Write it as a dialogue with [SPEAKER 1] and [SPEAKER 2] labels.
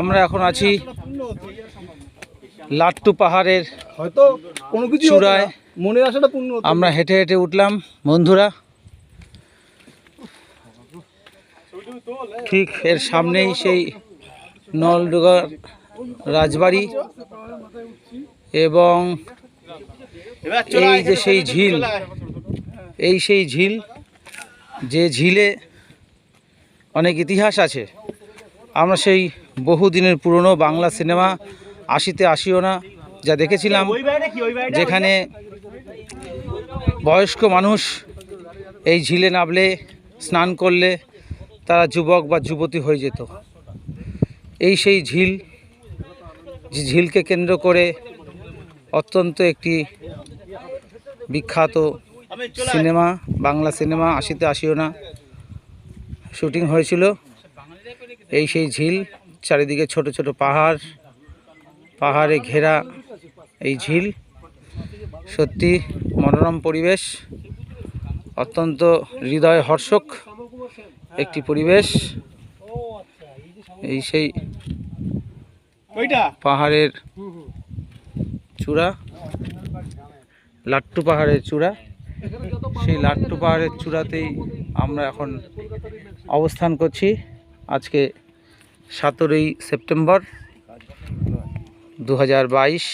[SPEAKER 1] আমরা এখন আছি লাট্টু পাহাড়ের
[SPEAKER 2] হয়তো কোনো কিছু
[SPEAKER 1] চূড়ায়।
[SPEAKER 2] মনের আশাটা পূর্ণ হতো।
[SPEAKER 1] আমরা হেঁটে হেঁটে উঠলাম বন্ধুরা। ঠিক এর সামনেই সেই নলডুগা রাজবাড়ি এবং এই যে সেই ঝিল, এই সেই ঝিল, যে ঝিলে অনেক ইতিহাস আছে। আমরা সেই বহুদিনের পুরনো বাংলা সিনেমা আশিতে আসিও না যা দেখেছিলাম, যেখানে বয়স্ক মানুষ এই ঝিলে নামলে, স্নান করলে তারা যুবক বা যুবতী হয়ে যেত। এই সেই ঝিল, যে ঝিলকে কেন্দ্র করে অত্যন্ত একটি বিখ্যাত সিনেমা, বাংলা সিনেমা আশিতে আসিও না শুটিং হয়েছিল। এই সেই ঝিল, চারিদিকে ছোট ছোট পাহাড়, পাহাড়ে ঘেরা এই ঝিল। সত্যি মনোরম পরিবেশ, অত্যন্ত হৃদয় হর্ষক একটি পরিবেশ। এই সেই পাহাড়ের চূড়া, লাট্টু পাহাড়ের চূড়া। সেই লাট্টু পাহাড়ের চূড়াতেই আমরা এখন অবস্থান করছি। আজকে 17ই সেপ্টেম্বর 2022।